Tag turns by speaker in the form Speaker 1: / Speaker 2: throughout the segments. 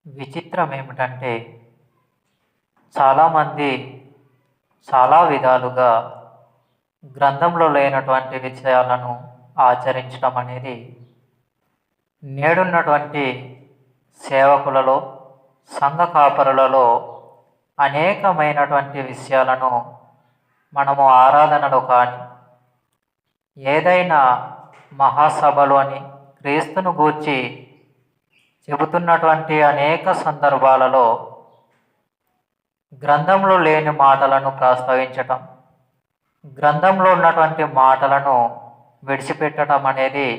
Speaker 1: విచిత్రం ఏమిటంటే చాలామంది చాలా విధాలుగా గ్రంథంలో లేనటువంటి విషయాలను ఆచరించడం అనేది నేడున్నటువంటి సేవకులలో సంఘ కాపరులలో అనేకమైనటువంటి విషయాలను మనము ఆరాధనలో కానీ ఏదైనా మహాసభలు అని క్రీస్తును గూర్చి చెబుతున్నటువంటి అనేక సందర్భాలలో గ్రంథంలో లేని మాటలను ప్రస్తావించటం, గ్రంథంలో ఉన్నటువంటి మాటలను విడిచిపెట్టడం అనేది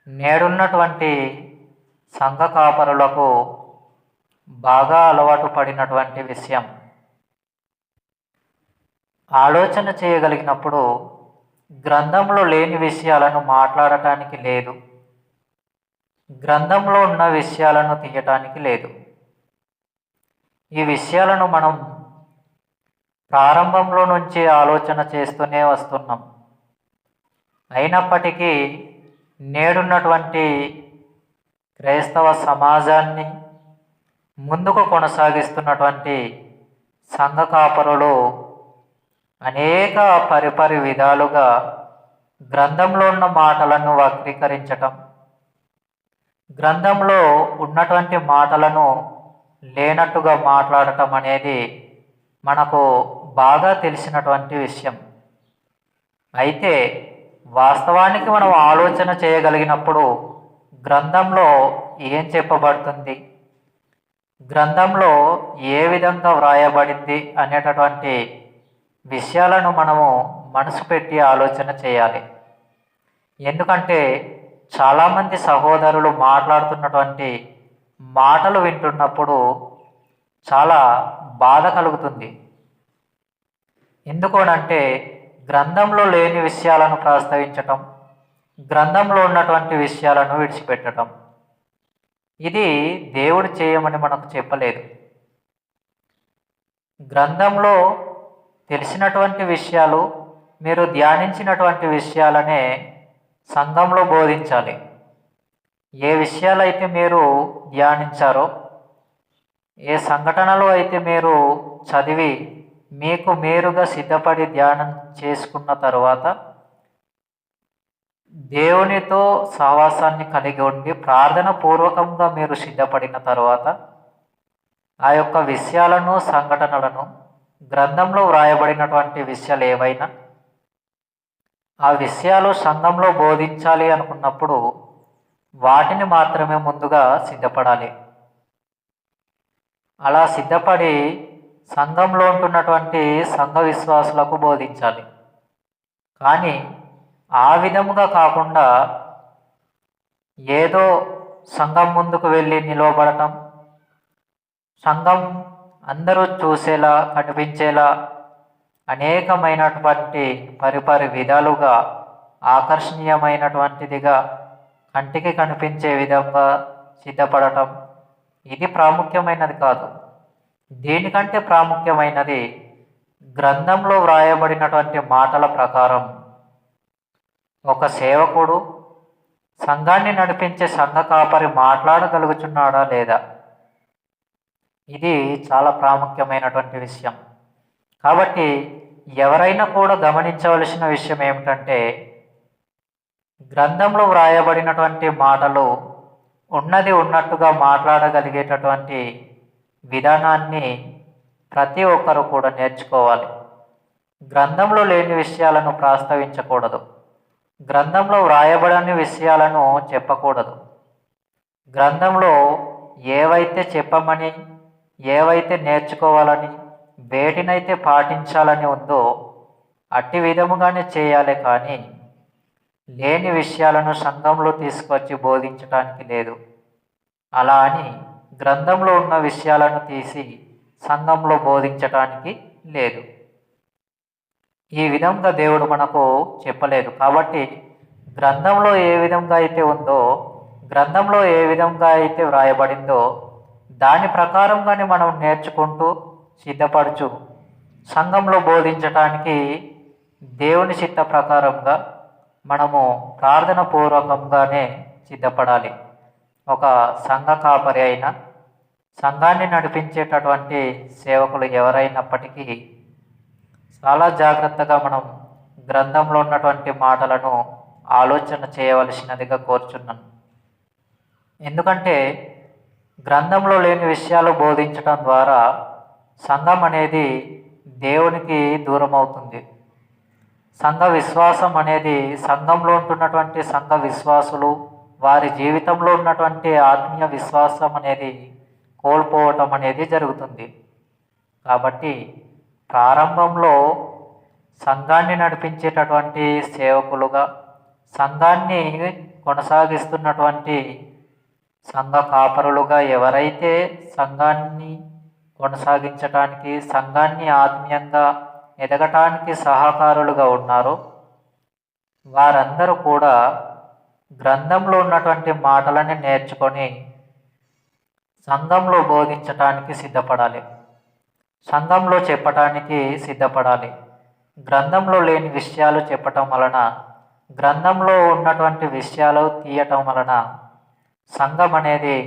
Speaker 1: నేడున్నటువంటి సంఘ కాపరులకు బాగా అలవాటు పడినటువంటి విషయం. ఆలోచన చేయగలిగినప్పుడు గ్రంథంలో లేని విషయాలను మాట్లాడటానికి లేదు, గ్రంథంలో ఉన్న విషయాలను తీయటానికి లేదు. ఈ విషయాలను మనం ప్రారంభంలో నుంచి ఆలోచన చేస్తూనే వస్తున్నాం. అయినప్పటికీ నేడున్నటువంటి క్రైస్తవ సమాజాన్ని ముందుకు కొనసాగిస్తున్నటువంటి సంఘ కాపరులు అనేక పరిపరి విధాలుగా గ్రంథంలో ఉన్న మాటలను వక్రీకరించటం, గ్రంథంలో ఉన్నటువంటి మాటలను లేనట్టుగా మాట్లాడటం అనేది మనకు బాగా తెలిసినటువంటి విషయం. అయితే వాస్తవానికి మనం ఆలోచన చేయగలిగినప్పుడు గ్రంథంలో ఏం చెప్పబడుతుంది, గ్రంథంలో ఏ విధంగా వ్రాయబడింది అనేటటువంటి విషయాలను మనము మనసు పెట్టి ఆలోచన చేయాలి. ఎందుకంటే చాలామంది సహోదరులు మాట్లాడుతున్నటువంటి మాటలు వింటున్నప్పుడు చాలా బాధ కలుగుతుంది. ఎందుకనంటే గ్రంథంలో లేని విషయాలను ప్రస్తావించటం, గ్రంథంలో ఉన్నటువంటి విషయాలను విడిచిపెట్టడం, ఇది దేవుడు చేయమని మనకు చెప్పలేదు. గ్రంథంలో తెలిసినటువంటి విషయాలు, మీరు ధ్యానించినటువంటి విషయాలనే సంఘంలో బోధించాలి. ఏ విషయాలైతే మీరు ధ్యానించారో, ఏ సంఘటనలు అయితే మీరు చదివి మీకు మీరుగా సిద్ధపడి ధ్యానం చేసుకున్న తర్వాత దేవునితో సహవాసాన్ని కలిగి ఉండి ప్రార్థన పూర్వకంగా మీరు సిద్ధపడిన తర్వాత ఆ యొక్క విషయాలను, సంఘటనలను, గ్రంథంలో వ్రాయబడినటువంటి విషయాలు ఏవైనా ఆ విషయాలు సంఘంలో బోధించాలి అనుకున్నప్పుడు వాటిని మాత్రమే ముందుగా సిద్ధపడాలి. అలా సిద్ధపడి సంఘంలో ఉంటున్నటువంటి సంఘ విశ్వాసులకు బోధించాలి. కానీ ఆ విధముగా కాకుండా ఏదో సంఘం ముందుకు వెళ్ళి నిలవబడటం, సంఘం అందరూ చూసేలా కనిపించేలా అనేకమైనటువంటి పరిపరి విధాలుగా ఆకర్షణీయమైనటువంటిదిగా కంటికి కనిపించే విధంగా సిద్ధపడటం, ఇది ప్రాముఖ్యమైనది కాదు. దీనికంటే ప్రాముఖ్యమైనది గ్రంథంలో వ్రాయబడినటువంటి మాటల ప్రకారం ఒక సేవకుడు సంఘాన్ని నడిపించే సంఘ కాపరి మాట్లాడగలుగుతున్నాడా లేదా, ఇది చాలా ప్రాముఖ్యమైనటువంటి విషయం. కాబట్టి ఎవరైనా కూడా గమనించవలసిన విషయం ఏమిటంటే గ్రంథంలో వ్రాయబడినటువంటి మాటలు ఉన్నది ఉన్నట్టుగా మాట్లాడగలిగేటటువంటి విధానాన్ని ప్రతి ఒక్కరూ కూడా నేర్చుకోవాలి. గ్రంథంలో లేని విషయాలను ప్రస్తావించకూడదు, గ్రంథంలో వ్రాయబడని విషయాలను చెప్పకూడదు. గ్రంథంలో ఏవైతే చెప్పమని, ఏవైతే నేర్చుకోవాలని, వేటినైతే పాటించాలని ఉందో అట్టి విధముగానే చేయాలి. కానీ లేని విషయాలను సంఘంలో తీసుకొచ్చి బోధించడానికి లేదు. అలా అని గ్రంథంలో ఉన్న విషయాలను తీసి సంఘంలో బోధించటానికి లేదు. ఈ విధంగా దేవుడు మనకు చెప్పలేదు. కాబట్టి గ్రంథంలో ఏ విధంగా అయితే ఉందో, గ్రంథంలో ఏ విధంగా అయితే వ్రాయబడిందో దాని ప్రకారంగానే మనం నేర్చుకుంటూ సిద్ధపడుచు సంఘంలో బోధించటానికి దేవుని చిత్త ప్రకారంగా మనము ప్రార్థన పూర్వకంగానే సిద్ధపడాలి. ఒక సంఘ కాపరి అయినా, సంఘాన్ని నడిపించేటటువంటి సేవకులు ఎవరైనప్పటికీ చాలా జాగ్రత్తగా మనం గ్రంథంలో ఉన్నటువంటి మాటలను ఆలోచన చేయవలసినదిగా కోరుచున్నాను. ఎందుకంటే గ్రంథంలో లేని విషయాలు బోధించడం ద్వారా సంఘం అనేది దేవునికి దూరం అవుతుంది. సంఘ విశ్వాసం అనేది సంఘంలో ఉంటున్నటువంటి సంఘ విశ్వాసులు వారి జీవితంలో ఉన్నటువంటి ఆత్మీయ విశ్వాసం అనేది కోల్పోవటం అనేది జరుగుతుంది. కాబట్టి ప్రారంభంలో సంఘాన్ని నడిపించేటటువంటి సేవకులుగా, సంఘాన్ని కొనసాగిస్తున్నటువంటి సంఘ కాపరులుగా ఎవరైతే సంఘాన్ని కొనసాగించటానికి, సంఘాన్ని ఆత్మీయంగా ఎదగటానికి సహకారులుగా ఉన్నారో వారందరూ కూడా గ్రంథంలో ఉన్నటువంటి మాటలని నేర్చుకొని సంఘంలో బోధించటానికి సిద్ధపడాలి, సంఘంలో చెప్పటానికి సిద్ధపడాలి. గ్రంథంలో లేని విషయాలు చెప్పటం వలన, గ్రంథంలో ఉన్నటువంటి విషయాలు తీయటం వలన సంఘం అనేది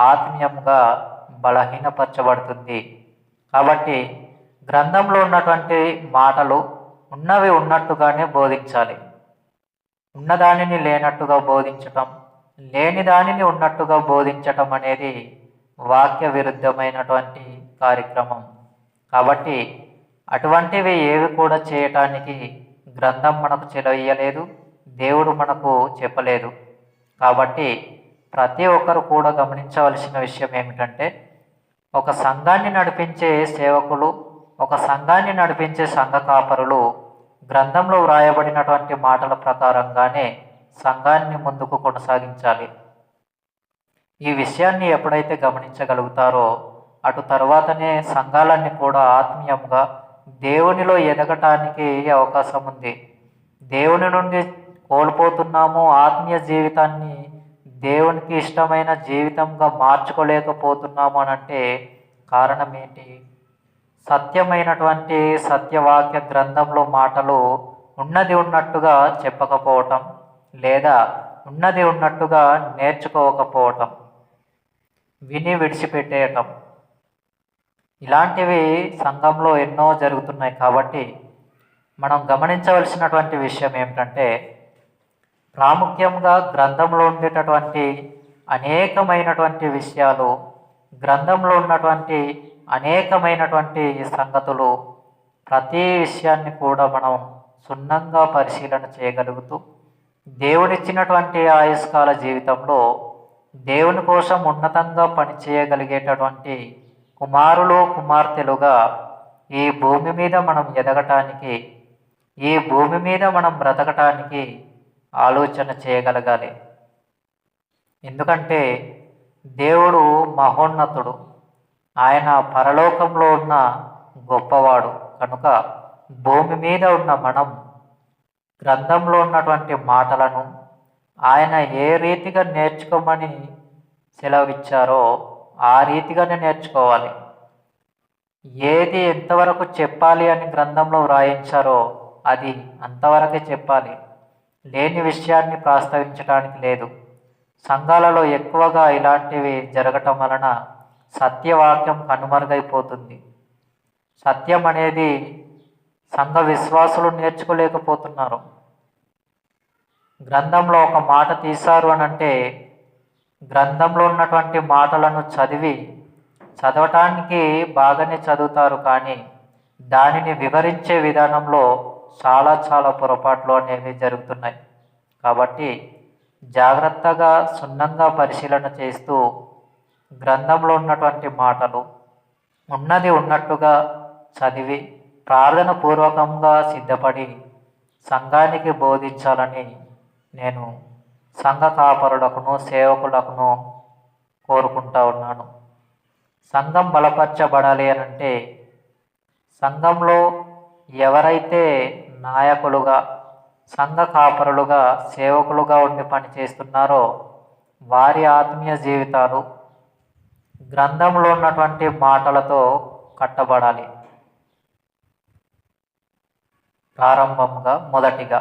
Speaker 1: ఆత్మీయంగా బలహీనపరచబడుతుంది. కాబట్టి గ్రంథంలో ఉన్నటువంటి మాటలు ఉన్నవి ఉన్నట్టుగానే బోధించాలి. ఉన్నదానిని లేనట్టుగా బోధించటం, లేని దానిని ఉన్నట్టుగా బోధించటం అనేది వాక్య విరుద్ధమైనటువంటి కార్యక్రమం. కాబట్టి అటువంటివి ఏవి కూడా చేయటానికి గ్రంథం మనకు చెలయ్యలేదు, దేవుడు మనకు చెప్పలేదు. కాబట్టి ప్రతి ఒక్కరు కూడా గమనించవలసిన విషయం ఏమిటంటే, ఒక సంఘాన్ని నడిపించే సేవకులు, ఒక సంఘాన్ని నడిపించే సంఘ కాపరులు గ్రంథంలో వ్రాయబడినటువంటి మాటల ప్రకారంగానే సంఘాన్ని ముందుకు కొనసాగించాలి. ఈ విషయాన్ని ఎప్పుడైతే గమనించగలుగుతారో అటు తర్వాతనే సంఘాలన్నీ కూడా ఆత్మీయంగా దేవునిలో ఎదగటానికి అవకాశం ఉంది. దేవుని నుండి కోల్పోతున్నాము, ఆత్మీయ జీవితాన్ని దేవునికి ఇష్టమైన జీవితంగా మార్చుకోలేకపోతున్నాము అని అంటే కారణం ఏంటి? సత్యమైనటువంటి సత్యవాక్య గ్రంథంలో మాటలు ఉన్నది ఉన్నట్టుగా చెప్పకపోవటం, లేదా ఉన్నది ఉన్నట్టుగా నేర్చుకోకపోవటం, విని విడిచిపెట్టేయటం, ఇలాంటివి సంఘంలో ఎన్నో జరుగుతున్నాయి. కాబట్టి మనం గమనించవలసినటువంటి విషయం ఏమిటంటే, ప్రాముఖ్యంగా గ్రంథంలో ఉండేటటువంటి అనేకమైనటువంటి విషయాలు, గ్రంథంలో ఉన్నటువంటి అనేకమైనటువంటి సంగతులు, ప్రతి విషయాన్ని కూడా మనం క్షుణ్ణంగా పరిశీలన చేయగలుగుతూ దేవుడిచ్చినటువంటి ఆయుష్కాల జీవితంలో దేవుని కోసం ఉన్నతంగా పనిచేయగలిగేటటువంటి కుమారులు కుమార్తెలుగా ఈ భూమి మీద మనం ఎదగటానికి, ఈ భూమి మీద మనం బ్రతకటానికి ఆలోచన చేయగలగాలి. ఎందుకంటే దేవుడు మహోన్నతుడు, ఆయన పరలోకంలో ఉన్న గొప్పవాడు. కనుక భూమి మీద ఉన్న మనం గ్రంథంలో ఉన్నటువంటి మాటలను ఆయన ఏ రీతిగా నేర్చుకోమని సెలవిచ్చారో ఆ రీతిగానే నేర్చుకోవాలి. ఏది ఎంతవరకు చెప్పాలి అని గ్రంథంలో వ్రాయించారో అది అంతవరకే చెప్పాలి. లేని విషయాన్ని ప్రస్తావించడానికి లేదు. సంఘాలలో ఎక్కువగా ఇలాంటివి జరగటం వలన సత్యవాక్యం కనుమరుగైపోతుంది. సత్యం అనేది సంఘ విశ్వాసులు నేర్చుకోలేకపోతున్నారు. గ్రంథంలో ఒక మాట తీశారు అని అంటే గ్రంథంలో ఉన్నటువంటి మాటలను చదవటానికి బాగానే చదువుతారు, కానీ దానిని వివరించే విధానంలో చాలా పొరపాట్లు అనేవి జరుగుతున్నాయి. కాబట్టి జాగ్రత్తగా క్షుణ్ణంగా పరిశీలన చేస్తూ గ్రంథంలో ఉన్నటువంటి మాటలు ఉన్నది ఉన్నట్టుగా చదివి ప్రార్థన పూర్వకంగా సిద్ధపడి సంఘానికి బోధించాలని నేను సంఘ కాపరులకును సేవకులకును కోరుకుంటా ఉన్నాను. సంఘం బలపరచబడాలి అని అంటే సంఘంలో ఎవరైతే నాయకులుగా, సంఘ కాపరులుగా, సేవకులుగా ఉండి పనిచేస్తున్నారో వారి ఆత్మీయ జీవితాలు గ్రంథంలో ఉన్నటువంటి మాటలతో కట్టబడాలి. ప్రారంభంగా మొదటిగా,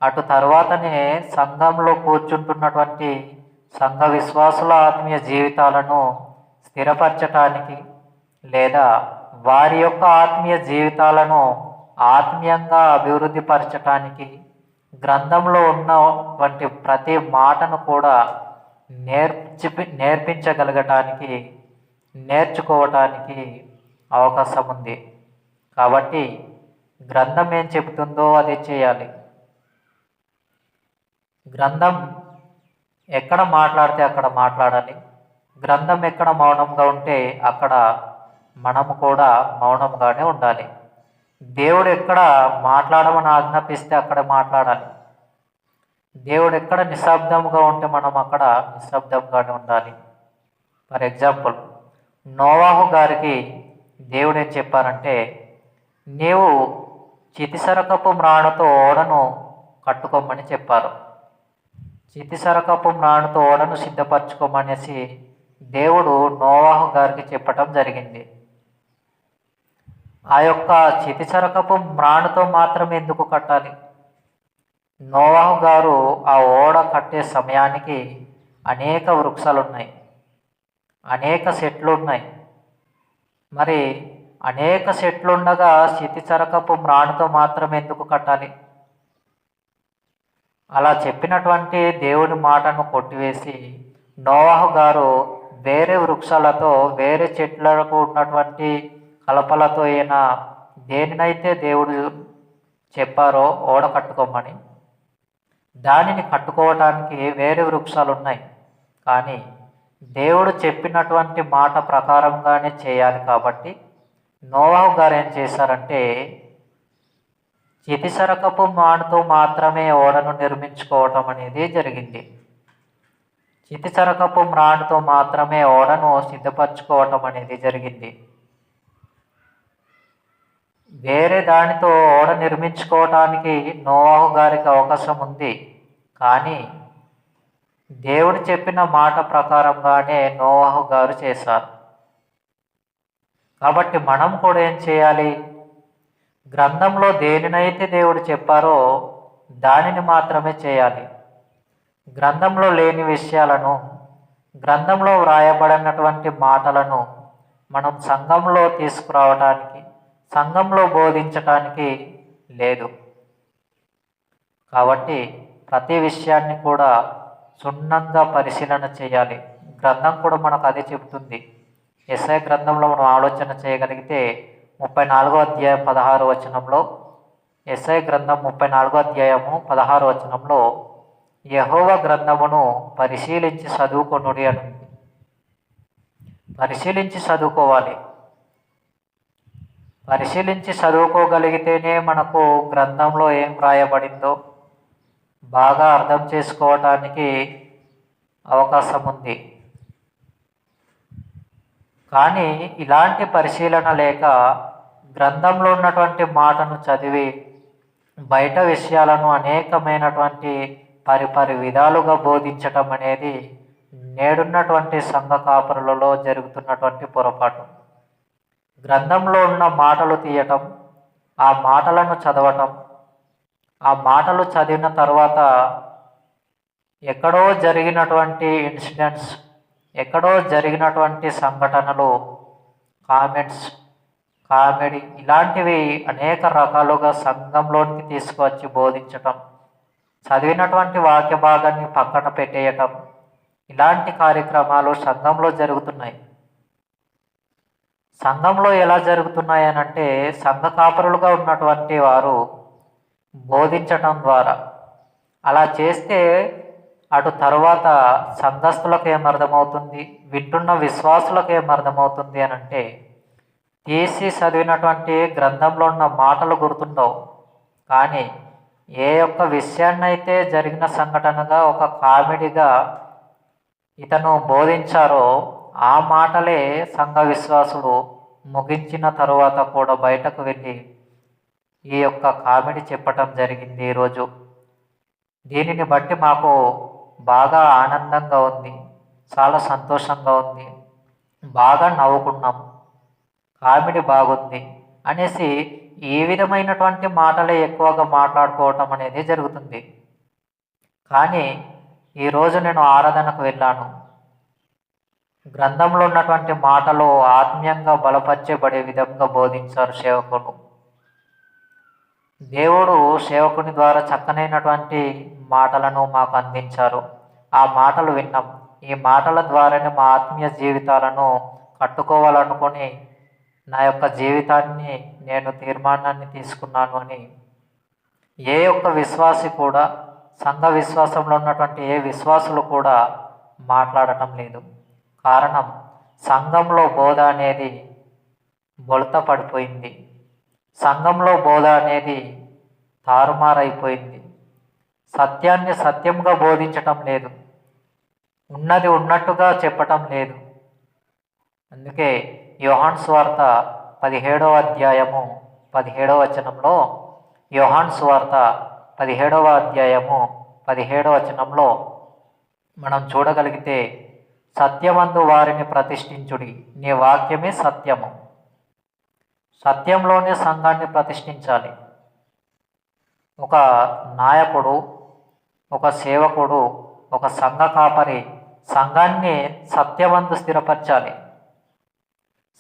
Speaker 1: అటు తర్వాతనే సంఘంలో కూర్చుంటున్నటువంటి సంఘ విశ్వాసుల ఆత్మీయ జీవితాలను స్థిరపరచటానికి లేదా వారి యొక్క ఆత్మీయ జీవితాలను ఆత్మీయంగా అభివృద్ధి పరచటానికి గ్రంథంలో ఉన్నటువంటి ప్రతి మాటను కూడా నేర్పించగలగటానికి నేర్చుకోవటానికి అవకాశం ఉంది. కాబట్టి గ్రంథం ఏం చెబుతుందో అది చేయాలి. గ్రంథం ఎక్కడ మాట్లాడితే అక్కడ మాట్లాడాలి. గ్రంథం ఎక్కడ మౌనంగా ఉంటే అక్కడ మనము కూడా మౌనంగానే ఉండాలి. దేవుడు ఎక్కడ మాట్లాడమని ఆజ్ఞాపిస్తే అక్కడ మాట్లాడాలి. దేవుడు ఎక్కడ నిశ్శబ్దంగా ఉంటే మనం అక్కడ నిశ్శబ్దంగానే ఉండాలి. ఫర్ ఎగ్జాంపుల్, నోవాహు గారికి దేవుడు ఏం చెప్పారంటే, నీవు చితిసరకపు మ్రాణుతో ఓడను కట్టుకోమని చెప్పారు. చితిసరకపు మ్రాణుతో ఓడను సిద్ధపరచుకోమనేసి దేవుడు నోవాహు గారికి చెప్పటం జరిగింది. ఆ యొక్క చితిసరకపు మ్రాణుతో మాత్రమే ఎందుకు కట్టాలి? నోవాహు గారు ఆ ఓడ కట్టే సమయానికి అనేక వృక్షాలు ఉన్నాయి, అనేక చెట్లు ఉన్నాయి. మరి అనేక చెట్లు ఉండగా చితిసరకపు మ్రాణుతో మాత్రమే ఎందుకు కట్టాలి? అలా చెప్పినటువంటి దేవుడి మాటను కొట్టివేసి నోవాహు గారు వేరే వృక్షాలతో వేరే చెట్లకు ఉన్నటువంటి కలపలతో అయినా దేనినైతే దేవుడు చెప్పారో ఓడ కట్టుకోమని, దానిని కట్టుకోవటానికి వేరే వృక్షాలు ఉన్నాయి. కానీ దేవుడు చెప్పినటువంటి మాట ప్రకారంగానే చేయాలి. కాబట్టి నోవాహు గారు ఏం చేశారంటే, చితిసరకపు మ్రాణుతో మాత్రమే ఓడను నిర్మించుకోవటం అనేది జరిగింది. చితిసరకపు మ్రాణుతో మాత్రమే ఓడను సిద్ధపరచుకోవటం అనేది జరిగింది. వేరే దానితో ఓడ నిర్మించుకోవటానికి నోవాహు గారికి అవకాశం ఉంది. కానీ దేవుడు చెప్పిన మాట ప్రకారంగానే నోవాహు గారు చేశారు. కాబట్టి మనం కూడా ఏం చేయాలి? గ్రంథంలో దేనినైతే దేవుడు చెప్పారో దానిని మాత్రమే చేయాలి. గ్రంథంలో లేని విషయాలను, గ్రంథంలో వ్రాయబడినటువంటి మాటలను మనం సంఘంలో తీసుకురావటానికి, సంఘంలో బోధించటానికి లేదు. కాబట్టి ప్రతి విషయాన్ని కూడా క్షుణ్ణంగా పరిశీలన చేయాలి. గ్రంథం కూడా మనకు అదే చెబుతుంది. యెషయా గ్రంథంలో మనం ఆలోచన చేయగలిగితే 34వ అధ్యాయం 16వ వచనంలో, యెషయా గ్రంథం 34వ అధ్యాయము 16వ వచనంలో, యెహోవా గ్రంథమును పరిశీలించి చదువుకొనుడి అని. పరిశీలించి చదువుకోవాలి. పరిశీలించి చదువుకోగలిగితేనే మనకు గ్రంథంలో ఏం రాయబడిందో బాగా అర్థం చేసుకోవటానికి అవకాశం ఉంది. కానీ ఇలాంటి పరిశీలన లేక గ్రంథంలో ఉన్నటువంటి మాటను చదివి బయట విషయాలను అనేకమైనటువంటి పరిపరి విధాలుగా బోధించటం అనేది నేడున్నటువంటి సంఘ కాపరులలో జరుగుతున్నటువంటి పొరపాటు. గ్రంథంలో ఉన్న మాటలు తీయటం, ఆ మాటలను చదవటం, ఆ మాటలు చదివిన తర్వాత ఎక్కడో జరిగినటువంటి ఇన్సిడెంట్స్, ఎక్కడో జరిగినటువంటి సంఘటనలు, కామెంట్స్, కామెడీ ఇలాంటివి అనేక రకాలుగా సంఘంలోనికి తీసుకువచ్చి బోధించటం, చదివినటువంటి వాక్య భాగాన్ని పక్కన పెట్టేయటం, ఇలాంటి కార్యక్రమాలు సంఘంలో జరుగుతున్నాయి. సంఘంలో ఎలా జరుగుతున్నాయనంటే, సంఘ కాపరులుగా ఉన్నటువంటి వారు బోధించటం ద్వారా అలా చేస్తే అటు తర్వాత సంఘస్థులకు ఏమర్థమవుతుంది, వింటున్న విశ్వాసులకు ఏమర్థమవుతుంది అని అంటే, తీసి చదివినటువంటి గ్రంథంలో ఉన్న మాటలు గుర్తుండవు. కానీ ఏ ఒక్క విషయాన్నైతే జరిగిన సంఘటనగా ఒక కామెడీగా ఇతను బోధించారో ఆ మాటలే సంఘ విశ్వాసుడు ముగించిన తరువాత కూడా బయటకు వెళ్ళి ఈ యొక్క కామెడీ చెప్పటం జరిగింది ఈరోజు. దీనిని బట్టి మాకు బాగా ఆనందంగా ఉంది, చాలా సంతోషంగా ఉంది, బాగా నవ్వుకున్నాం, కామెడీ బాగుంది అనేసి ఈ విధమైనటువంటి మాటలే ఎక్కువగా మాట్లాడుకోవటం అనేది జరుగుతుంది. కానీ ఈరోజు నేను ఆరాధనకు వెళ్ళాను, గ్రంథంలో ఉన్నటువంటి మాటలు ఆత్మీయంగా బలపరచబడే విధంగా బోధించారు సేవకులు. దేవుడు సేవకుని ద్వారా చక్కనైనటువంటి మాటలను మాకు అందించారు. ఆ మాటలు విన్నాం. ఈ మాటల ద్వారానే మా ఆత్మీయ జీవితాలను కట్టుకోవాలనుకొని నా యొక్క జీవితాన్ని నేను తీర్మానాన్ని తీసుకున్నాను అని ఏ ఒక్క విశ్వాసి కూడా, సంఘ విశ్వాసంలో ఉన్నటువంటి ఏ విశ్వాసులు కూడా మాట్లాడటం లేదు. కారణం, సంఘంలో బోధ అనేది బొలత పడిపోయింది. సంఘంలో బోధ అనేది తారుమారైపోయింది. సత్యాన్ని సత్యంగా బోధించటం లేదు. ఉన్నది ఉన్నట్టుగా చెప్పటం లేదు. అందుకే యోహాను సువార్త 17వ అధ్యాయము 17వ వచనంలో, యోహాను సువార్త 17వ అధ్యాయము 17వ వచనంలో మనం చూడగలిగితే, సత్యమందు వారిని ప్రతిష్ఠించుడి, నీ వాక్యమే సత్యము. సత్యంలోనే సంఘాన్ని ప్రతిష్ఠించాలి. ఒక నాయకుడు, ఒక సేవకుడు, ఒక సంఘ కాపరి సంఘాన్ని సత్యమందు స్థిరపరచాలి.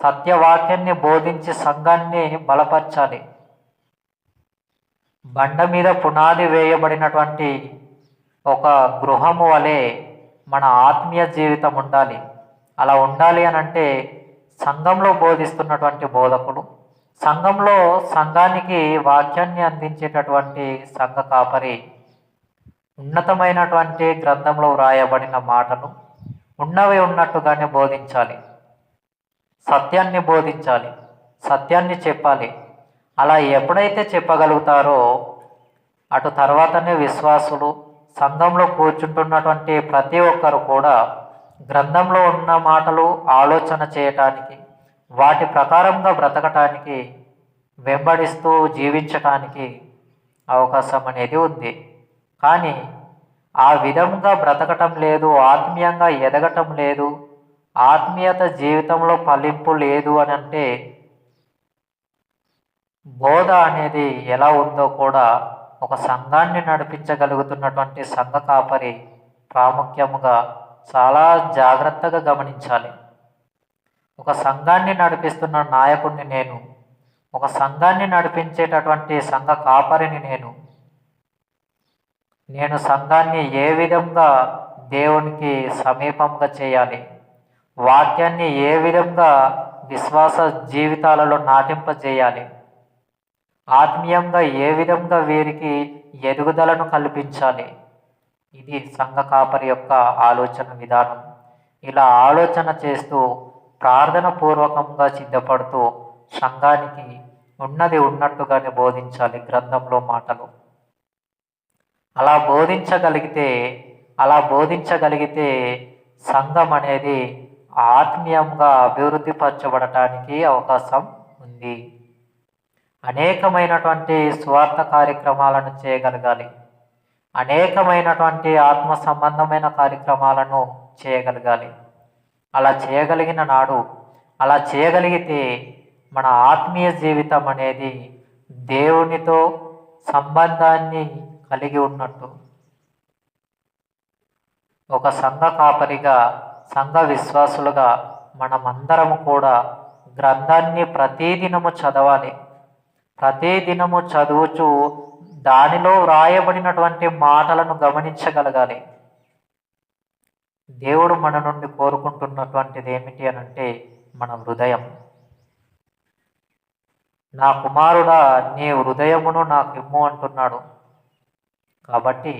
Speaker 1: సత్యవాక్యాన్ని బోధించి సంఘాన్ని బలపరచాలి. బండ మీద పునాది వేయబడినటువంటి ఒక గృహము వలె మన ఆత్మీయ జీవితం ఉండాలి. అలా ఉండాలి అని అంటే సంఘంలో బోధిస్తున్నటువంటి బోధకుడు, సంఘంలో సంఘానికి వాక్యాన్ని అందించేటటువంటి సంఘ కాపరి ఉన్నతమైనటువంటి గ్రంథంలో వ్రాయబడిన మాటలు ఉన్నవి ఉన్నట్టుగానే బోధించాలి. సత్యాన్ని బోధించాలి, సత్యాన్ని చెప్పాలి. అలా ఎప్పుడైతే చెప్పగలుగుతారో అటు తర్వాతనే విశ్వాసులు, సంఘంలో కూర్చుంటున్నటువంటి ప్రతి ఒక్కరు కూడా గ్రంథంలో ఉన్న మాటలు ఆలోచన చేయటానికి, వాటి ప్రకారంగా బ్రతకటానికి, వెంబడిస్తూ జీవించటానికి అవకాశం అనేది ఉంది. కానీ ఆ విధంగా బ్రతకటం లేదు, ఆత్మీయంగా ఎదగటం లేదు, ఆత్మీయత జీవితంలో ఫలింపు లేదు అని అంటే బోధ అనేది ఎలా ఉందో కూడా ఒక సంఘాన్ని నడిపించగలుగుతున్నటువంటి సంఘ కాపరి ప్రాముఖ్యముగా చాలా జాగ్రత్తగా గమనించాలి. ఒక సంఘాన్ని నడిపిస్తున్న నాయకుడిని నేను, ఒక సంఘాన్ని నడిపించేటటువంటి సంఘ కాపరిని నేను సంఘాన్ని ఏ విధంగా దేవునికి సమీపంగా చేయాలి, వాక్యాన్ని ఏ విధంగా విశ్వాస జీవితాలలో నాటింపజేయాలి, ఆత్మీయంగా ఏ విధంగా వీరికి ఎదుగుదలను కల్పించాలి, ఇది సంఘ కాపరి యొక్క ఆలోచన విధానం. ఇలా ఆలోచన చేస్తూ ప్రార్థన పూర్వకంగా సిద్ధపడుతూ సంఘానికి ఉన్నది ఉన్నట్టుగానే బోధించాలి గ్రంథంలో మాటలు. అలా బోధించగలిగితే సంఘం అనేది ఆత్మీయంగా అభివృద్ధి పరచబడటానికి అవకాశం ఉంది. అనేకమైనటువంటి స్వార్థ కార్యక్రమాలను చేయగలగాలి. అనేకమైనటువంటి ఆత్మ సంబంధమైన కార్యక్రమాలను చేయగలగాలి. అలా చేయగలిగితే మన ఆత్మీయ జీవితం అనేది దేవునితో సంబంధాన్ని కలిగి ఉన్నట్టు. ఒక సంఘ కాపరిగా, సంఘ విశ్వాసులుగా మనమందరము కూడా గ్రంథాన్ని ప్రతిదినము చదవాలి. ప్రతిదినము చదువుచు దానిలో వ్రాయబడినటువంటి మాటలను గమనించగలగాలి. దేవుడు మన నుండి కోరుకుంటున్నటువంటిది ఏమిటి అనంటే మన హృదయం. నా కుమారుడా, నీ హృదయమును నాకు ఇమ్ము అంటున్నాడు. కాబట్టి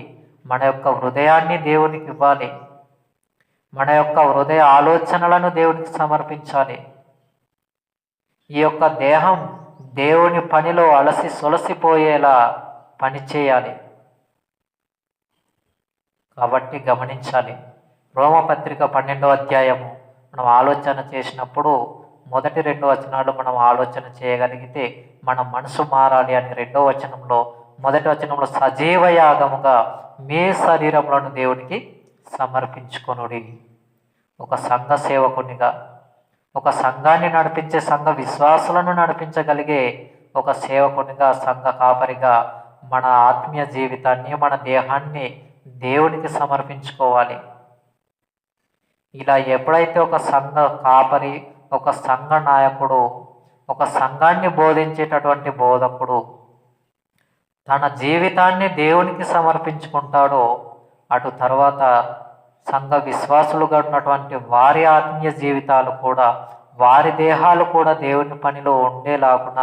Speaker 1: మన యొక్క హృదయాన్ని దేవునికి ఇవ్వాలి. మన యొక్క హృదయ ఆలోచనలను దేవునికి సమర్పించాలి. ఈ యొక్క దేహం దేవుని పనిలో అలసి సొలసిపోయేలా పనిచేయాలి. కాబట్టి గమనించాలి. రోమపత్రిక 12వ అధ్యాయము మనం ఆలోచన చేసినప్పుడు మొదటి 2 వచనాలు మనం ఆలోచన చేయగలిగితే మన మనసు మారాలి అని 2వ వచనంలో, మొదటి వచనంలో సజీవ యాగముగా మీ శరీరములను దేవునికి సమర్పించుకొనుడి. ఒక సంఘ సేవకునిగా, ఒక సంఘాన్ని నడిపించే సంఘ విశ్వాసులను నడిపించగలిగే ఒక సేవకునిగా, సంఘ కాపరిగా మన ఆత్మీయ జీవితాన్ని, మన దేహాన్ని దేవునికి సమర్పించుకోవాలి. ఇలా ఎప్పుడైతే ఒక సంఘ కాపరి, ఒక సంఘ నాయకుడు, ఒక సంఘాన్ని బోధించేటటువంటి బోధకుడు తన జీవితాన్ని దేవునికి సమర్పించుకుంటాడో, అటు తర్వాత సంఘ విశ్వాసులుగా ఉన్నటువంటి వారి ఆత్మీయ జీవితాలు కూడా, వారి దేహాలు కూడా దేవుని పనిలో ఉండేలాగున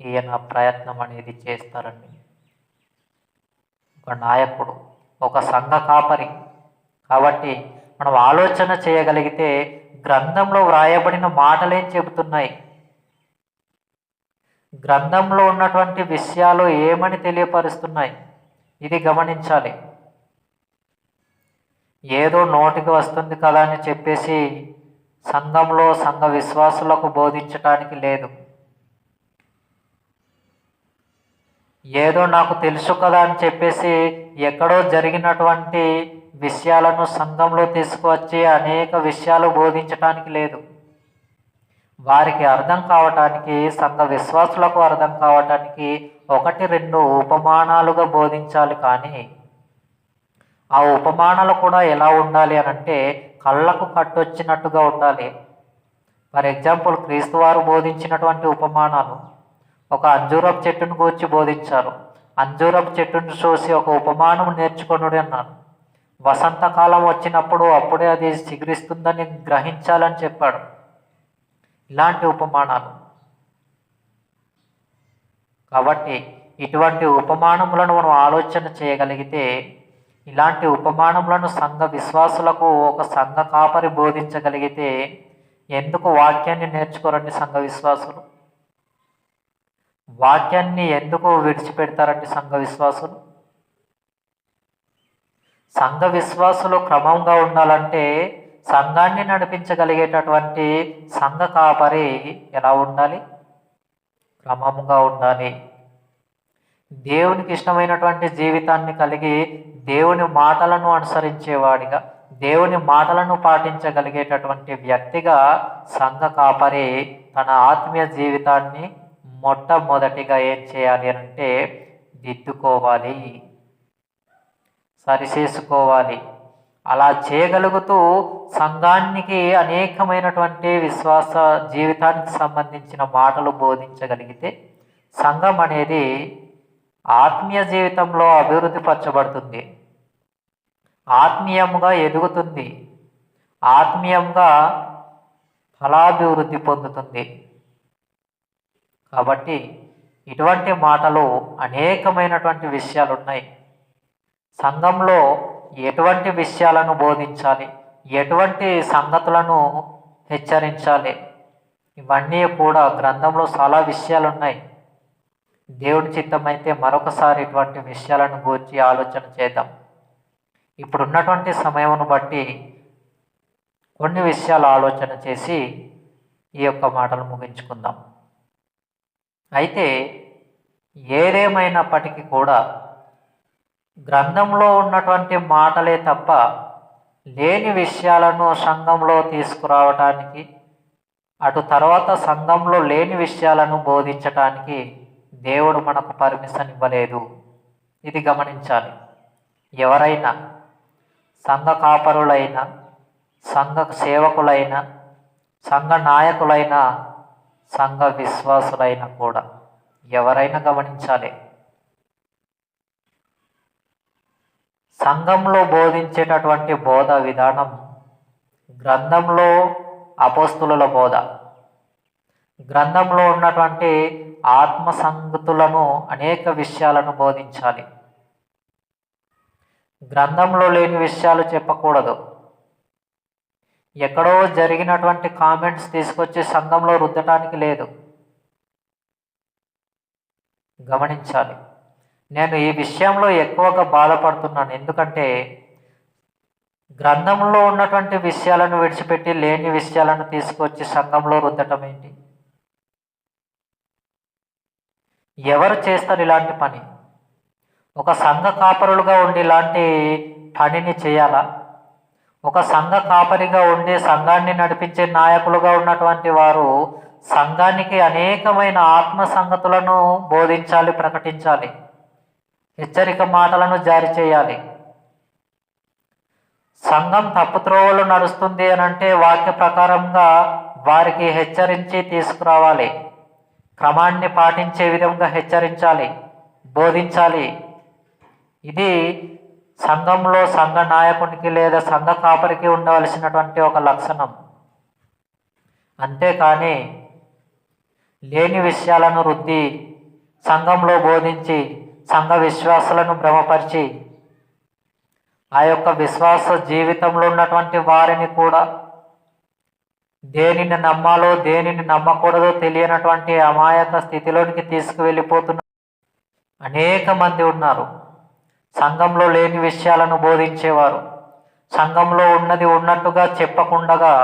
Speaker 1: ఈయన ప్రయత్నం అనేది చేస్తారండి. ఒక నాయకుడు, ఒక సంఘ కాపరి. కాబట్టి మనం ఆలోచన చేయగలిగితే గ్రంథంలో వ్రాయబడిన మాటలేం చెబుతున్నాయి, గ్రంథంలో ఉన్నటువంటి విషయాలు ఏమని తెలియపరుస్తున్నాయి, ఇది గమనించాలి. ఏదో నోటికి వస్తుంది కదా అని చెప్పేసి సంఘంలో సంఘ విశ్వాసులకు బోధించటానికి లేదు. ఏదో నాకు తెలుసు కదా అని చెప్పేసి ఎక్కడో జరిగినటువంటి విషయాలను సంఘంలో తీసుకువచ్చి అనేక విషయాలు బోధించటానికి లేదు. వారికి అర్థం కావటానికి, సంఘ విశ్వాసులకు అర్థం కావటానికి 1-2 ఉపమానాలుగా బోధించాలి. కానీ ఆ ఉపమానాలు కూడా ఎలా ఉండాలి అని అంటే కళ్ళకు కట్టొచ్చినట్టుగా ఉండాలి. ఫర్ ఎగ్జాంపుల్, క్రీస్తు వారు బోధించినటువంటి ఉపమానాలు, ఒక అంజూరపు చెట్టును గూర్చి బోధించారు. అంజూరపు చెట్టును చూసి ఒక ఉపమానం నేర్చుకొనుడి అన్నారు. వసంతకాలం వచ్చినప్పుడు అప్పుడే అది చిగురిస్తుందని గ్రహించాలని చెప్పాడు. ఇలాంటి ఉపమానాలు. కాబట్టి ఇటువంటి ఉపమానములను మనం ఆలోచన చేయగలిగితే, ఇలాంటి ఉపమానములను సంఘ విశ్వాసులకు ఒక సంఘ కాపరి బోధించగలిగితే ఎందుకు వాక్యాన్ని నేర్చుకోరండి సంఘ విశ్వాసులు? వాక్యాన్ని ఎందుకు విడిచిపెడతారండి సంఘ విశ్వాసులు? సంఘ విశ్వాసులు క్రమంగా ఉండాలంటే సంఘాన్ని నడిపించగలిగేటటువంటి సంఘ కాపరి ఎలా ఉండాలి? క్రమంగా ఉండాలి. దేవునికి ఇష్టమైనటువంటి జీవితాన్ని కలిగి దేవుని మాటలను అనుసరించేవాడిగా, దేవుని మాటలను పాటించగలిగేటటువంటి వ్యక్తిగా సంఘ కాపరి తన ఆత్మీయ జీవితాన్ని మొట్టమొదటిగా ఏం చేయాలి అంటే దిద్దుకోవాలి, సరిచేసుకోవాలి. అలా చేయగలుగుతూ సంఘానికి అనేకమైనటువంటి విశ్వాస జీవితానికి సంబంధించిన మాటలు బోధించగలిగితే సంఘం అనేది ఆత్మీయ జీవితంలో అభివృద్ధి పరచబడుతుంది, ఆత్మీయంగా ఎదుగుతుంది, ఆత్మీయంగా ఫలాభివృద్ధి పొందుతుంది. కాబట్టి ఇటువంటి మాటలు అనేకమైనటువంటి విషయాలు ఉన్నాయి. సంఘంలో ఎటువంటి విషయాలను బోధించాలి, ఎటువంటి సంగతులను హెచ్చరించాలి, ఇవన్నీ కూడా గ్రంథంలో చాలా విషయాలు ఉన్నాయి. దేవుడి చిత్తమైతే మరొకసారి ఇటువంటి విషయాలను గురించి ఆలోచన చేద్దాం. ఇప్పుడున్నటువంటి సమయమును బట్టి కొన్ని విషయాలు ఆలోచన చేసి ఈ యొక్క మాటలు ముగించుకుందాం. అయితే ఏదేమైనప్పటికీ కూడా గ్రంథంలో ఉన్నటువంటి మాటలే తప్ప లేని విషయాలను సంఘంలో తీసుకురావటానికి, అటు తర్వాత సంఘంలో లేని విషయాలను బోధించటానికి దేవుడు మనకు పర్మిషన్ ఇవ్వలేదు. ఇది గమనించాలి. ఎవరైనా సంఘ కాపరులైన, సంఘ సేవకులైన, సంఘ నాయకులైన, సంఘ విశ్వాసులైన కూడా ఎవరైనా గమనించాలి. సంఘంలో బోధించేటటువంటి బోధ విధానం గ్రంథంలో అపోస్తుల బోధ, గ్రంథంలో ఉన్నటువంటి ఆత్మ సంగతులను అనేక విషయాలను బోధించాలి. గ్రంథంలో లేని విషయాలు చెప్పకూడదు. ఎక్కడో జరిగినటువంటి కామెంట్స్ తీసుకొచ్చి సంఘంలో రుద్దటానికి లేదు. గమనించాలి. నేను ఈ విషయంలో ఎక్కువగా బాధపడుతున్నాను. ఎందుకంటే గ్రంథంలో ఉన్నటువంటి విషయాలను విడిచిపెట్టి లేని విషయాలను తీసుకొచ్చి సంఘంలో రుద్దటం ఏంటి? ఎవరు చేస్తారు ఇలాంటి పని? ఒక సంఘ కాపరులుగా ఉండి ఇలాంటి పనిని చేయాలా? ఒక సంఘ కాపరిగా ఉండి సంఘాన్ని నడిపించే నాయకులుగా ఉన్నటువంటి వారు సంఘానికి అనేకమైన ఆత్మ సంగతులను బోధించాలి, ప్రకటించాలి, హెచ్చరిక మాటలను జారీ చేయాలి. సంఘం తప్పుత్రోవలు నడుస్తుంది అని అంటే వాక్య ప్రకారంగా వారికి హెచ్చరించి తీసుకురావాలి, క్రమాన్ని పాటించే విధంగా హెచ్చరించాలి, బోధించాలి. ఇది సంఘంలో సంఘ నాయకునికి లేదా సంఘ కాపరికి ఉండవలసినటువంటి ఒక లక్షణం. అంతేకాని లేని విషయాలను రుద్ది సంఘంలో బోధించి సంఘ విశ్వాసులను భ్రమపరిచి ఆ యొక్క విశ్వాస జీవితంలో ఉన్నటువంటి వారిని కూడా దేనిని నమ్మాలో దేనిని నమ్మకూడదో తెలియనటువంటి అమాయక స్థితిలోనికి తీసుకువెళ్ళిపోతున్న అనేక మంది ఉన్నారు. సంఘంలో లేని విషయాలను బోధించేవారు, సంఘంలో ఉన్నది ఉన్నట్టుగా చెప్పకుండగా,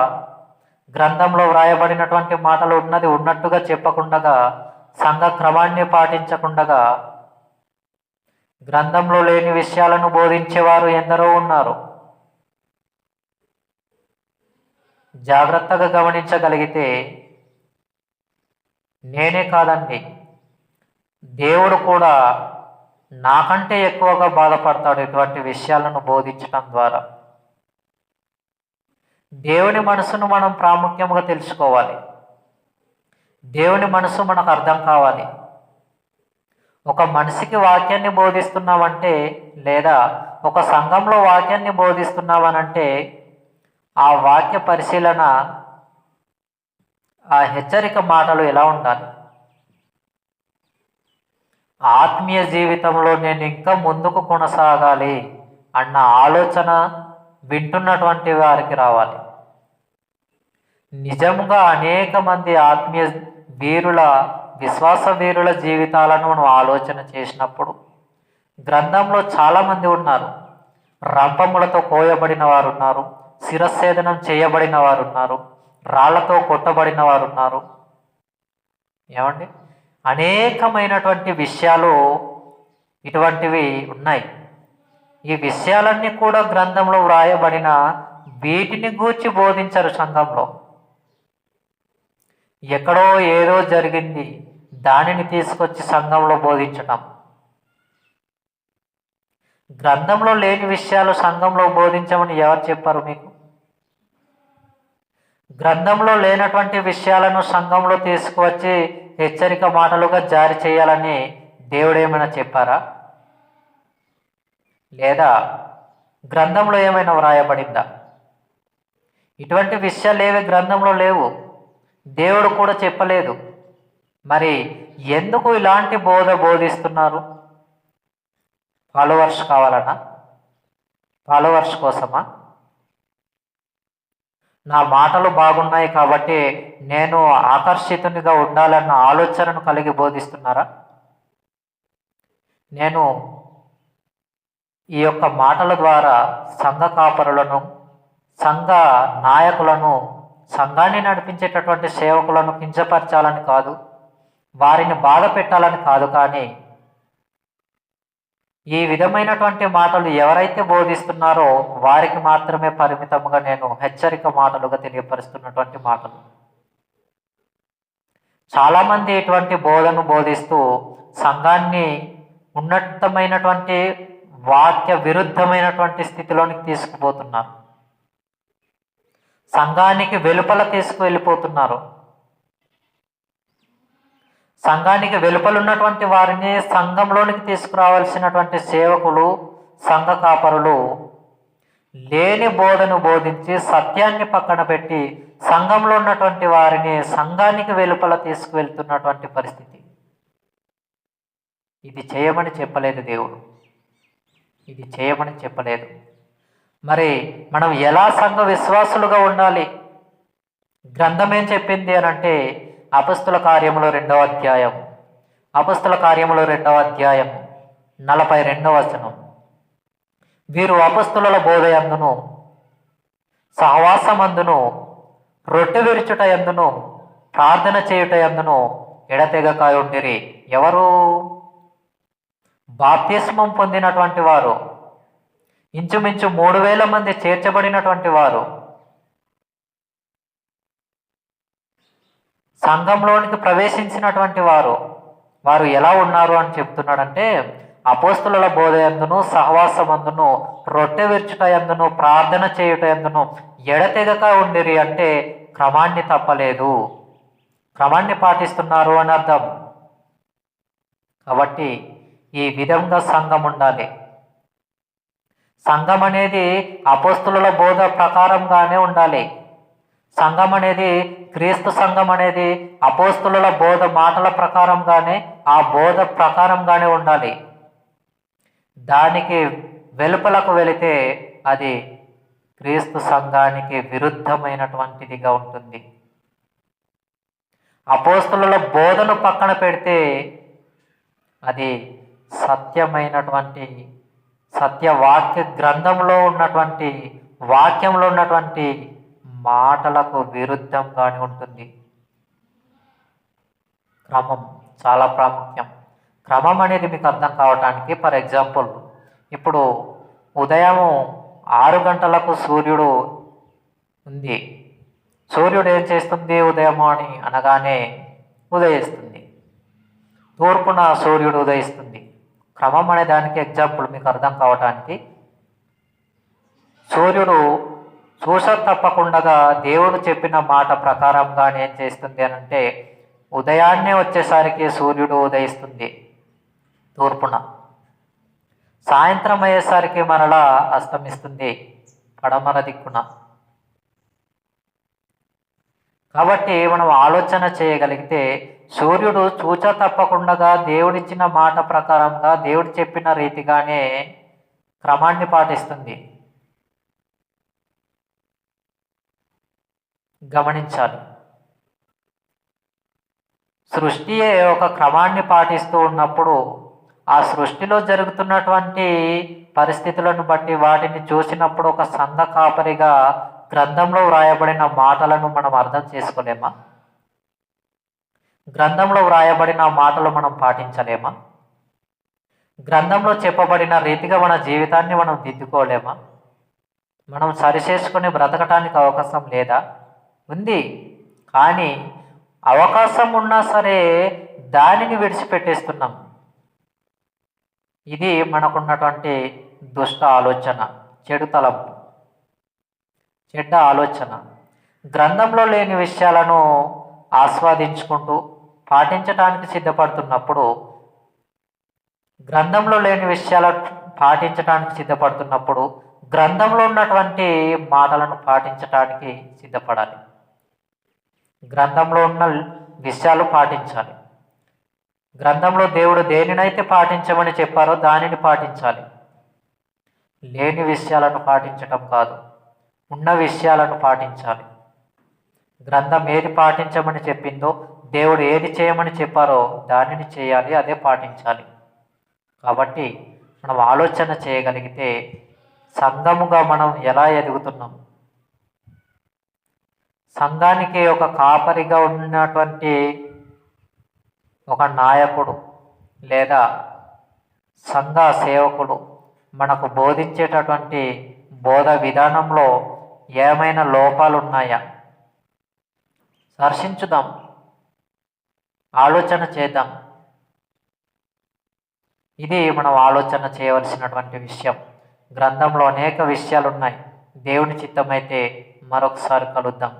Speaker 1: గ్రంథంలో వ్రాయబడినటువంటి మాటలు ఉన్నది ఉన్నట్టుగా చెప్పకుండగా, సంఘ క్రమాన్ని పాటించకుండగా గ్రంథంలో లేని విషయాలను బోధించేవారు ఎందరో ఉన్నారు. జాగ్రత్తగా గమనించగలిగితే నేనే కాదండి, దేవుడు కూడా నాకంటే ఎక్కువగా బాధపడతాడు ఇటువంటి విషయాలను బోధించడం ద్వారా. దేవుని మనసును మనం ప్రాముఖ్యంగా తెలుసుకోవాలి. దేవుని మనసు మనకు అర్థం కావాలి. ఒక మనిషికి వాక్యాన్ని బోధిస్తున్నామంటే లేదా ఒక సంఘంలో వాక్యాన్ని బోధిస్తున్నామనంటే ఆ వాక్య పరిశీలన, ఆ హెచ్చరిక మాటలు ఎలా ఉండాలి? ఆత్మీయ జీవితంలో నేను ఇంకా ముందుకు కొనసాగాలి అన్న ఆలోచన వింటున్నటువంటి వారికి రావాలి. నిజంగా అనేక మంది ఆత్మీయ వీరుల, విశ్వాస వీరుల జీవితాలను మనం ఆలోచన చేసినప్పుడు గ్రంథంలో చాలామంది ఉన్నారు. రంపములతో కోయబడిన వారు ఉన్నారు, శిరఛేదనం చేయబడిన వారు ఉన్నారు, రాళ్లతో కొట్టబడిన వారు ఉన్నారు. ఏమండి, అనేకమైనటువంటి విషయాలు ఇటువంటివి ఉన్నాయి. ఈ విషయాలన్నీ కూడా గ్రంథంలో వ్రాయబడిన వీటిని గూర్చి బోధించరు సంఘంలో. ఎక్కడో ఏదో జరిగింది దానిని తీసుకొచ్చి సంఘంలో బోధించటం. గ్రంథంలో లేని విషయాలు సంఘంలో బోధించమని ఎవరు చెప్పారు మీకు? గ్రంథంలో లేనటువంటి విషయాలను సంఘంలో తీసుకువచ్చి హెచ్చరిక మాటలుగా జారీ చేయాలని దేవుడు ఏమైనా చెప్పారా? లేదా గ్రంథంలో ఏమైనా వ్రాయబడిందా? ఇటువంటి విషయాలు ఏవి గ్రంథంలో లేవు, దేవుడు కూడా చెప్పలేదు. మరి ఎందుకు ఇలాంటి బోధిస్తున్నారు? ఫాలోవర్స్ కావాలనా? ఫాలోవర్స్ కోసమా? నా మాటలు బాగున్నాయి కాబట్టి నేను ఆకర్షితునిగా ఉండాలన్న ఆలోచనను కలిగి బోధిస్తున్నారా? నేను ఈ యొక్క మాటల ద్వారా సంఘ కాపరులను, సంఘ నాయకులను, సంఘాన్ని నడిపించేటటువంటి సేవకులను కించపరచాలని కాదు, వారిని బాధ పెట్టాలని కాదు. కానీ ఈ విధమైనటువంటి మాటలు ఎవరైతే బోధిస్తున్నారో వారికి మాత్రమే పరిమితంగా నేను హెచ్చరిక మాటలుగా తెలియపరుస్తున్నటువంటి మాటలు. చాలామంది ఇటువంటి బోధను బోధిస్తూ సంఘాన్ని ఉన్నతమైనటువంటి వాక్య విరుద్ధమైనటువంటి స్థితిలోనికి తీసుకుపోతున్నారు. సంఘానికి వెలుపల తీసుకువెళ్ళిపోతున్నారు. సంఘానికి వెలుపలున్నటువంటి వారిని సంఘంలోనికి తీసుకురావాల్సినటువంటి సేవకులు, సంఘ కాపరులు లేని బోధను బోధించి సత్యాన్ని పక్కన పెట్టి సంఘంలో ఉన్నటువంటి వారిని సంఘానికి వెలుపల తీసుకువెళ్తున్నటువంటి పరిస్థితి. ఇది చేయమని చెప్పలేదు దేవుడు, ఇది చేయమని చెప్పలేదు. మరి మనం ఎలా సంఘ విశ్వాసులుగా ఉండాలి? గ్రంథం ఏం చెప్పింది అని అంటే అపొస్తల కార్యములు 2వ అధ్యాయం, అపొస్తల కార్యములు 2వ అధ్యాయం 42వ వచనం. వీరు అపొస్తలుల బోధ యందును, సహవాసమందును, రొట్టె విరుచుట యందును, ప్రార్థన చేయుట యందును ఎడతెగక ఉండిరి. ఎవరు? బాప్తిస్మం పొందినటువంటి వారు, ఇంచుమించు 3000 మంది చేర్చబడినటువంటి వారు, సంఘంలోనికి ప్రవేశించినటువంటి వారు. వారు ఎలా ఉన్నారు అని చెప్తున్నాడంటే అపోస్తుల బోధ యందును సహవాసమందును రొట్టె విరుచుట యందును ప్రార్థన చేయుట యందును ఎడతెగక ఉండిరి అంటే క్రమాన్ని తప్పలేదు, క్రమాన్ని పాటిస్తున్నారు అని అర్థం. కాబట్టి ఈ విధంగా సంఘం ఉండాలి. సంఘం అనేది అపోస్తుల బోధ ప్రకారంగానే ఉండాలి. సంఘం అనేది క్రీస్తు సంఘం అనేది అపోస్తుల బోధ మాటల ప్రకారంగానే, ఆ బోధ ప్రకారంగానే ఉండాలి. దానికి వెలుపలకు వెళితే అది క్రీస్తు సంఘానికి విరుద్ధమైనటువంటిదిగా ఉంటుంది. అపోస్తుల బోధను పక్కన పెడితే అది సత్యమైనటువంటి సత్యవాక్య గ్రంథంలో ఉన్నటువంటి వాక్యంలో ఉన్నటువంటి మాటలకు విరుద్ధంగానే ఉంటుంది. క్రమం చాలా ప్రాముఖ్యం. క్రమం అనేది మీకు అర్థం కావటానికి ఫర్ ఎగ్జాంపుల్, ఇప్పుడు ఉదయం 6 గంటలకు సూర్యుడు ఉంది. సూర్యుడు ఏం చేస్తుంది? ఉదయము అని అనగానే ఉదయిస్తుంది. తూర్పున సూర్యుడు ఉదయిస్తుంది. క్రమం అనే దానికి ఎగ్జాంపుల్ మీకు అర్థం కావటానికి, సూర్యుడు చూస తప్పకుండా దేవుడు చెప్పిన మాట ప్రకారంగానే ఏం చేస్తుంది అని అంటే, ఉదయాన్నే వచ్చేసరికి సూర్యుడు ఉదయిస్తుంది తూర్పున, సాయంత్రం అయ్యేసరికి మరలా అస్తమిస్తుంది పడమర దిక్కున. కాబట్టి మనం ఆలోచన చేయగలిగితే సూర్యుడు చూచ తప్పకుండా దేవుడిచ్చిన మాట ప్రకారంగా దేవుడు చెప్పిన రీతిగానే క్రమాన్ని పాటిస్తుంది. గమనించాలి. సృష్టి ఒక క్రమాన్ని పాటిస్తూ ఉన్నప్పుడు ఆ సృష్టిలో జరుగుతున్నటువంటి పరిస్థితులను బట్టి వాటిని చూసినప్పుడు ఒక సంఘ కాపరిగా గ్రంథంలో వ్రాయబడిన మాటలను మనం అర్థం చేసుకోలేమా? గ్రంథంలో వ్రాయబడిన మాటలు మనం పాటించలేమా? గ్రంథంలో చెప్పబడిన రీతిగా మన జీవితాన్ని మనం దిద్దుకోలేమా? మనం సరిచేసుకుని బ్రతకటానికి అవకాశం లేదా? ఉంది. కానీ అవకాశం ఉన్నా సరే దానిని విడిచిపెట్టేస్తున్నాం. ఇది మనకున్నటువంటి దుష్ట ఆలోచన, చెడు తలంపు, చెడ్డ ఆలోచన. గ్రంథంలో లేని విషయాలను ఆస్వాదించుకుంటూ పాటించటానికి సిద్ధపడుతున్నప్పుడు, గ్రంథంలో లేని విషయాలను పాటించటానికి సిద్ధపడుతున్నప్పుడు గ్రంథంలో ఉన్నటువంటి మాటలను పాటించటానికి సిద్ధపడాలి. గ్రంథంలో ఉన్న విషయాలు పాటించాలి. గ్రంథంలో దేవుడు దేనినైతే పాటించమని చెప్పారో దానిని పాటించాలి. లేని విషయాలను పాటించటం కాదు, ఉన్న విషయాలను పాటించాలి. గ్రంథం ఏది పాటించమని చెప్పిందో, దేవుడు ఏది చేయమని చెప్పారో దానిని చేయాలి, అదే పాటించాలి. కాబట్టి మనం ఆలోచన చేయగలిగితే సంఘముగా మనం ఎలా ఎదుగుతున్నాం? సంఘానికి ఒక కాపరిగా ఉన్నటువంటి ఒక నాయకుడు లేదా సంఘ సేవకుడు మనకు బోధించేటటువంటి బోధ విధానంలో ఏమైనా లోపాలు ఉన్నాయా? దర్శించుదాం, ఆలోచన చేద్దాం. ఇది మనం ఆలోచన చేయవలసినటువంటి విషయం. గ్రంథంలో అనేక విషయాలు ఉన్నాయి. దేవుని చిత్తమైతే మరొకసారి కలుద్దాం.